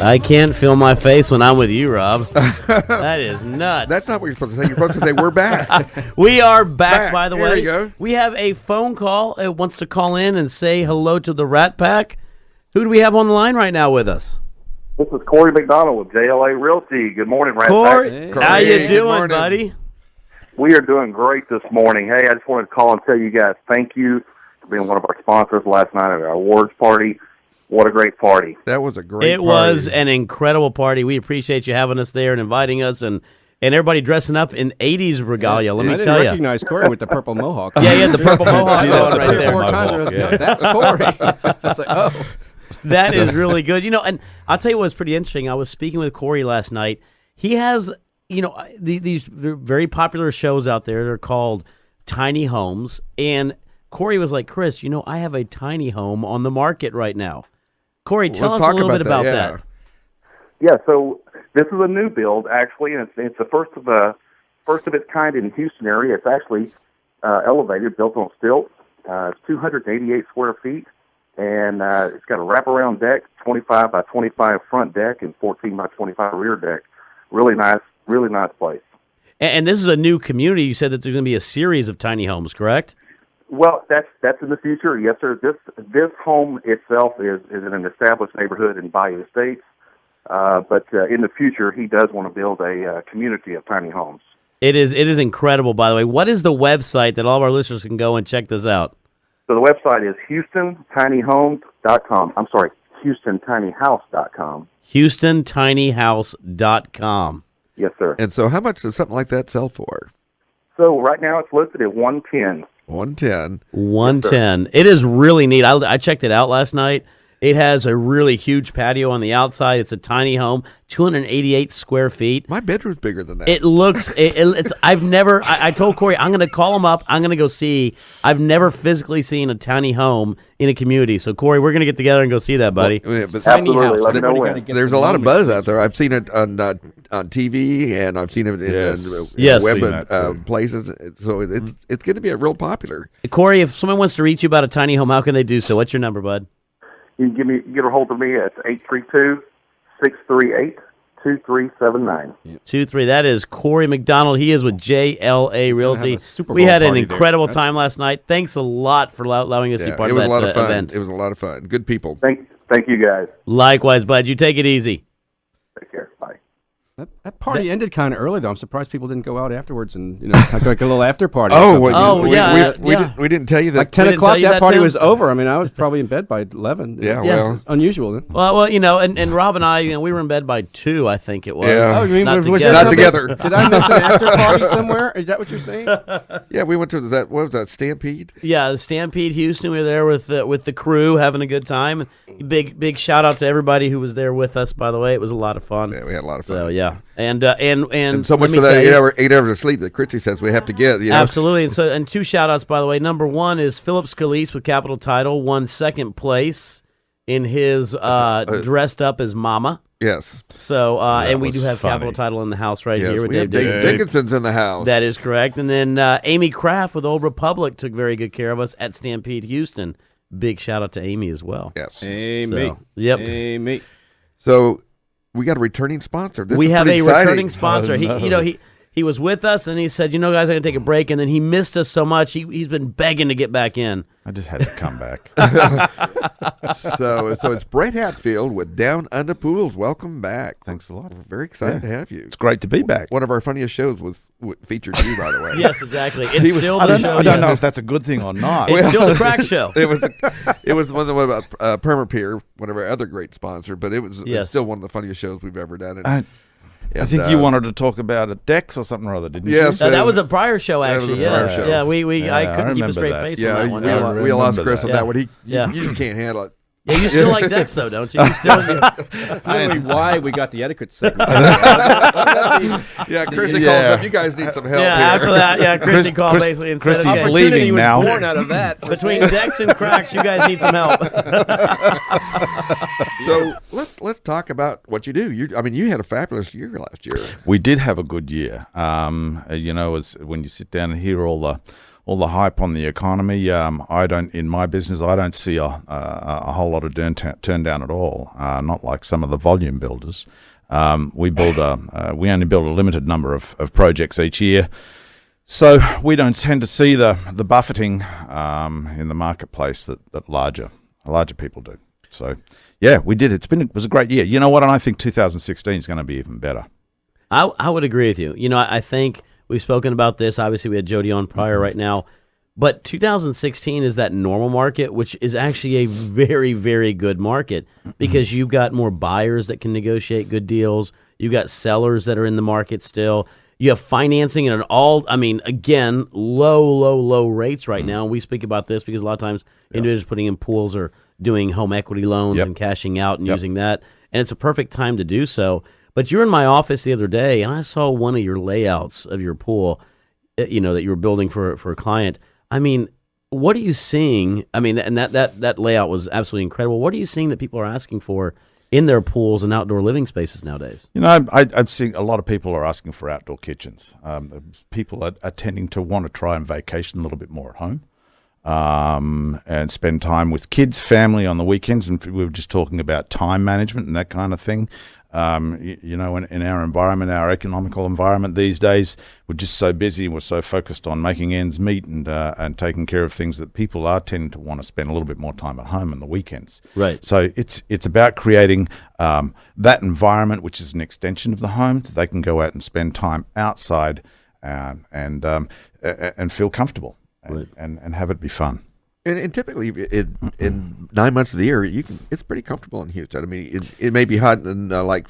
I can't feel my face when I'm with you, Rob. That is nuts. That's not what you're supposed to say. You're supposed to say, we're back. We are back, by the way. There you go. We have a phone call. It wants to call in and say hello to the Rat Pack. Who do we have on the line right now with us? This is Corey McDonald with JLA Realty. Good morning, Rat Corey, Pack. how you Good doing, morning. buddy? We are doing great this morning. Hey, I just wanted to call and tell you guys thank you for being one of our sponsors last night at our awards party. What a great party. That was a great It party. was an incredible party. We appreciate you having us there and inviting us and everybody dressing up in 80s regalia. Let me I tell didn't you. recognize Corey with the purple mohawk. Yeah, he had the purple mohawk going right 3 or there. 4 times. No, that's Corey. I was like, oh. That is really good. And I'll tell you what's pretty interesting. I was speaking with Corey last night. He has, these very popular shows out there. They're called tiny homes. And Corey was like, Chris, I have a tiny home on the market right now. Corey, tell Let's us a talk little bit about yeah. that. Yeah, so this is a new build, actually, and it's the first of its kind in the Houston area. It's actually elevated, built on stilts. It's 288 square feet, and it's got a wraparound deck, 25 by 25 front deck, and 14 by 25 rear deck. Really nice place. And this is a new community. You said that there's going to be a series of tiny homes, correct? Well, that's in the future. Yes, sir. This home itself is in an established neighborhood in Bayou Estates, but in the future, he does want to build a community of tiny homes. It is incredible, by the way. What is the website that all of our listeners can go and check this out? So the website is HoustonTinyHomes.com. I'm sorry, HoustonTinyHouse.com. HoustonTinyHouse.com. Yes, sir. And so how much does something like that sell for? So right now it's listed at $110. 110. 110. It is really neat. I checked it out last night. It has a really huge patio on the outside. It's a tiny home, 288 square feet. My bedroom's bigger than that. It looks. It's. I've never. I told Corey I'm going to call him up. I'm going to go see. I've never physically seen a tiny home in a community. So Corey, we're going to get together and go see that, buddy. Well, yeah, but Tiny house. Let me know Everybody when. gotta get there's the a lot of moment. buzz out there. I've seen it on TV, and I've seen it in Yes. web Seen that too. places. So it's going to be a real popular. Corey, if someone wants to reach you about a tiny home, how can they do so? What's your number, bud? You can get a hold of me at 832-638-2379. 23. That is Corey McDonald. He is with JLA Realty. have a Super We Bowl had an party there. incredible time last night. Thanks a lot for allowing us to be part it of was that a lot of fun. event. It was a lot of fun. Good people. Thank you guys. Likewise, bud. You take it easy. Take care. Bye. That party ended kind of early, though. I'm surprised people didn't go out afterwards and like a little after party. Oh, or something. we didn't tell you that. Like 10 We didn't o'clock, tell you that that, party Tim? was over. I mean, I was probably in bed by 11. Yeah, Yeah. well, Unusual. Then. Well, and Rob and I, we were in bed by 2, I think it was. Yeah. Oh, you mean, Not was together. there Not something- together. Did I miss an after party somewhere? Is that what you're saying? yeah, we went to that. What was that? Stampede. Yeah, the Stampede Houston. We were there with the crew having a good time. Big shout out to everybody who was there with us. By the way, it was a lot of fun. Yeah, we had a lot of fun. So yeah, and so much let me for that tell you- 8 hours of sleep that Christy says we have to get. Absolutely. And 2 shout outs, by the way. Number 1 is Philip Scalise with Capital Title won second place in his dressed up as Mama. Yes. So and we was do have funny. Capital Title in the house right Yes. here with We have Dave Dave Dickinson. Dickinson's in the house. That is correct. And then Amy Kraft with Old Republic took very good care of us at Stampede Houston. Big shout out to Amy as well. Yes. Hey, So, me. Yep. Hey, me. So we got a returning sponsor. This We is have a pretty exciting. returning sponsor. Oh, no. He was with us and he said, guys, I gotta take a break. And then he missed us so much. He's been begging to get back in. I just had to come back. So it's Brett Hatfield with Down Under Pools. Welcome back. Thanks a lot. We're very excited Yeah. to have you. It's great to be back. One of our funniest shows featured you, by the way. Yes, exactly. It's still I the don't, show. know, I don't know yes. if that's a good thing or not. It's still the crack show. It was one about Permapeer, one of our other great sponsors, but it's Yes. still one of the funniest shows we've ever done. I think you wanted to talk about a Dex or something or other, didn't Yes. you? That was a prior show, That was actually. a prior Yes. show. Yeah, I Yeah, couldn't keep a remember straight that. face Yeah, on that one. Yeah. we lost remember Chris on that. that one. Yeah. You just can't handle it. Yeah, you still like Dex though, don't you? You still, That's literally why we got the etiquette segment. Yeah, Christy Yeah. calls up. You guys need some help yeah. here. After that, Christy called Chris- basically and Christy's said, okay, leaving Opportunity was now. born out of that. for between saying- Dex and cracks, you guys need some help. So let's talk about what you do. You had a fabulous year last year. We did have a good year. As when you sit down and hear all all the hype on the economy. I don't, in my business, I don't see a whole lot of turn down at all. Not like some of the volume builders. We only build a limited number of projects each year. So we don't tend to see the buffeting in the marketplace that larger people do. So, yeah, we did. It was a great year. You know what? And I think 2016 is going to be even better. I would agree with you. You know, I think we've spoken about this. Obviously, we had Jody on prior right now. But 2016 is that normal market, which is actually a very, very good market because you've got more buyers that can negotiate good deals. You've got sellers that are in the market still. You have financing and again, low rates right now. We speak about this because a lot of times individuals putting in pools are doing home equity loans and cashing out and using that. And it's a perfect time to do so. But you were in my office the other day, and I saw one of your layouts of your pool, that you were building for a client. I mean, what are you seeing? I mean, and that layout was absolutely incredible. What are you seeing that people are asking for in their pools and outdoor living spaces nowadays? I've seen a lot of people are asking for outdoor kitchens. People are tending to want to try and vacation a little bit more at home. And spend time with kids, family on the weekends. And we were just talking about time management and that kind of thing. In our environment, our economical environment these days, we're just so busy. We're so focused on making ends meet and taking care of things that people are tending to want to spend a little bit more time at home on the weekends. Right. So it's about creating that environment, which is an extension of the home, that they can go out and spend time outside and feel comfortable. Right. And have it be fun. And typically, in 9 months of the year, it's pretty comfortable in Houston. I mean, it may be hot in like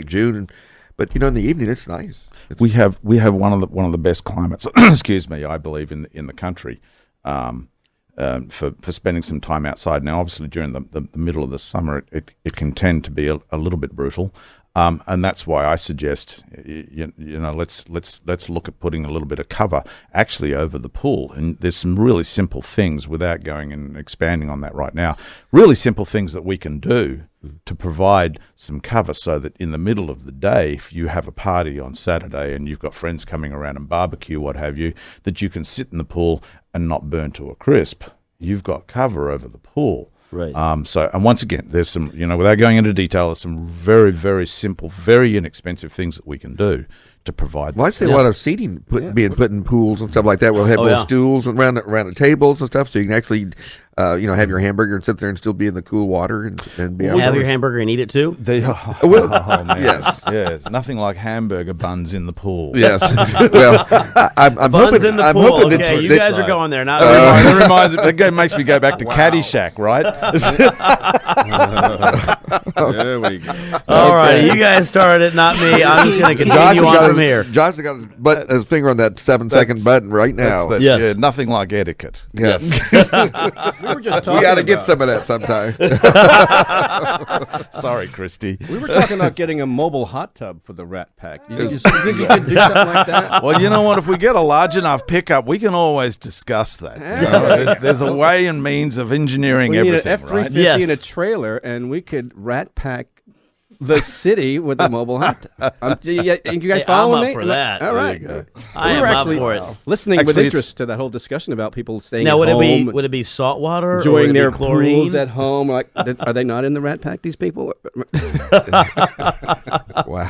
June, but in the evening it's nice. We have one of the best climates. Excuse me, I believe in the country for spending some time outside. Now, obviously, during the middle of the summer, it can tend to be a little bit brutal. And that's why I suggest, let's look at putting a little bit of cover actually over the pool. And there's some really simple things, without going and expanding on that right now, really simple things that we can do to provide some cover so that in the middle of the day, if you have a party on Saturday and you've got friends coming around and barbecue, what have you, that you can sit in the pool and not burn to a crisp. You've got cover over the pool. Right. And once again, there's some, without going into detail, there's some very, very simple, very inexpensive things that we can do to provide. Well, I see a lot of seating being put in pools and stuff like that. We'll have little stools around the tables and stuff, so you can actually, have your hamburger and sit there and still be in the cool water and be able to have your hamburger and eat it too. Oh man, yes, nothing like hamburger buns in the pool. Yes, well, I'm buns hoping in the I'm pool. hoping Okay, you guys are going there. Not that makes me go back to Caddyshack, right? There we go. All right, you guys started it, not me. I'm just going to continue on from here. Josh's got his finger on that 7-second button right now. Yes. Nothing like etiquette. Yes. We were just talking We got to get about- some of that sometime. Sorry, Christy. We were talking about getting a mobile hot tub for the Rat Pack. You think you could do something like that? Well, you know what? If we get a large enough pickup, we can always discuss that. There's a way and means of engineering We need an everything, right? F-350 and a trailer, and we could Rat Pack the city with the mobile hot tub. You guys following I'm me? up for that. All right. I We am were up actually for it. listening with Actually, interest to that whole discussion about people staying Now, at would home. it be salt water? Or would enjoying it be their chlorine? pools at home? Like, are they not in the Rat Pack? These people. Wow.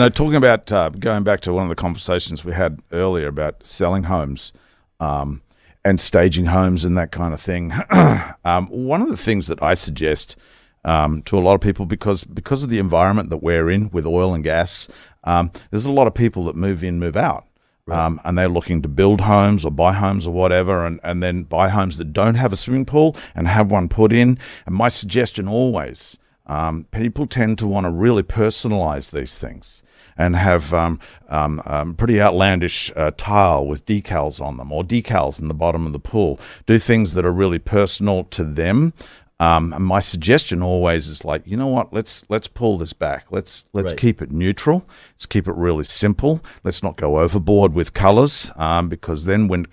Talking about going back to one of the conversations we had earlier about selling homes and staging homes and that kind of thing. One of the things that I suggest to a lot of people, because of the environment that we're in with oil and gas, there's a lot of people that move in, move out. Right. And they're looking to build homes or buy homes or whatever, and then buy homes that don't have a swimming pool and have one put in. And my suggestion always, people tend to want to really personalize these things and have pretty outlandish tile with decals on them, or decals in the bottom of the pool. Do things that are really personal to them. And my suggestion always is like, you know what? Let's pull this back. Let's Right. keep it neutral. Let's keep it really simple. Let's not go overboard with colors, because then when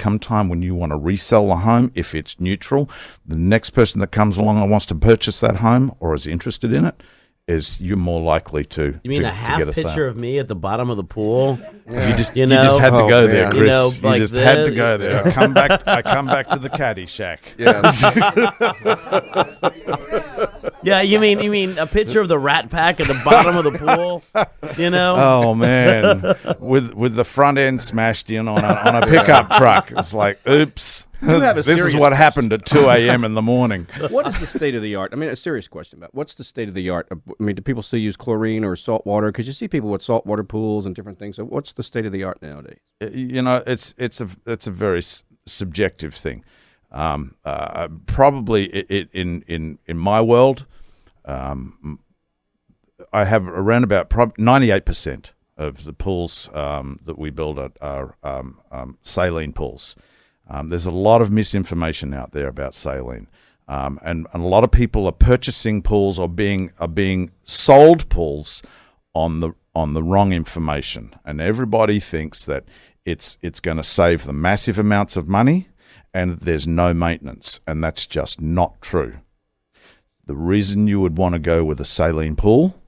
you want to resell the home, if it's neutral, the next person that comes along and wants to purchase that home or is interested in it, is you're more likely to. You mean to, a half to get picture sale. of me at the bottom of the pool? You just You know? had to go there, man. Chris. You know, like just had to this. go there. I come back to the caddy shack. Yeah. Yeah, you mean a picture of the Rat Pack at the bottom of the pool? You know? Oh man, with the front end smashed in on a pickup truck. It's like, oops. have a This is serious what happened at 2 a.m. in the morning. What is the state of the art? I mean, a serious question about what's the state of the art? I mean, do people still use chlorine or salt water? Because you see people with saltwater pools and different things. So what's the state of the art nowadays? You know, it's a very subjective thing. Probably in my world, I have around about 98% of the pools that we build are saline pools. There's a lot of misinformation out there about saline, and a lot of people are purchasing pools or being sold pools on the wrong information, and everybody thinks that it's going to save them massive amounts of money, and there's no maintenance, and that's just not true. The reason you would want to go with a saline pool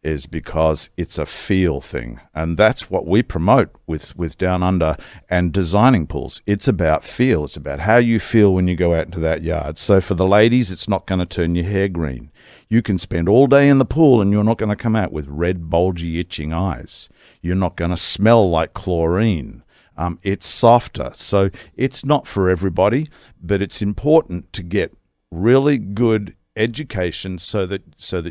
is because it's a feel thing, and that's what we promote with Down Under and designing pools. It's about feel. It's about how you feel when you go out into that yard. So for the ladies, it's not going to turn your hair green. You can spend all day in the pool and you're not going to come out with red, bulgy, itching eyes. You're not going to smell like chlorine. It's softer. So it's not for everybody, but it's important to get really good education so that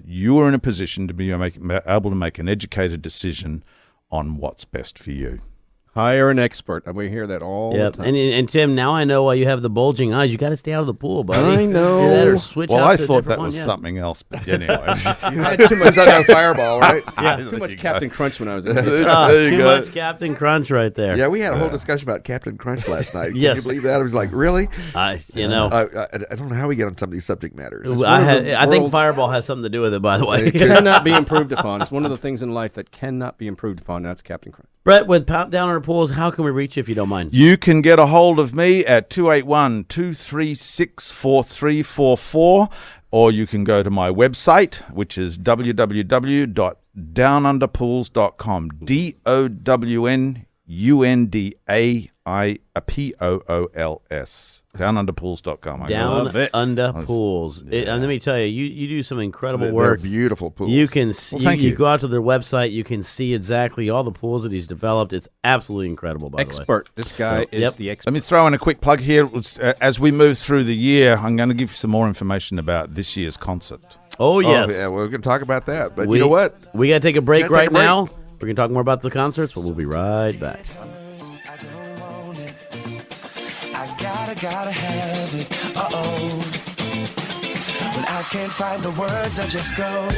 you are in a position to be able to make an educated decision on what's best for you. Hire an expert. We hear that all the time. And Tim, now I know why you have the bulging eyes. You got to stay out of the pool, buddy. I know. Either that or switch Well, out I to a thought different that one, was yeah. something else, but anyway. You had too much It's not a fireball, right? too much Captain Crunch when I was a kid. There you Too go. much Captain Crunch right there. Yeah, we had a whole discussion about Captain Crunch last night. Yes. Can you believe that? I was like, really? You know, I don't know how we get on some of these subject matters. I think world's- Fireball has something to do with it, by the way. It cannot be improved upon. It's one of the things in life that cannot be improved upon. That's Captain Crunch. Brett, with Down Under Pools, how can we reach you if you don't mind? You can get a hold of me at 281-236-4344, or you can go to my website, which is www.downunderpools.com. DOWNUNDAIPOOLS. Downunderpools.com. Down Under Pools. And let me tell you, you do some incredible They're work. beautiful pools. You can see, Well, thank you you. go out to their website, you can see exactly all the pools that he's developed. It's absolutely incredible, by the way. Expert. This guy is yep. the expert. Let me throw in a quick plug here. As we move through the year, I'm going to give you some more information about this year's concert. Oh, yes. Oh, yeah, we're going to talk about that. But We- you know what? We got to take a break Gotta take right a break. now. We're going to talk more about the concerts, but we'll be right back. Gotta have it. When I can't find the words, I just go.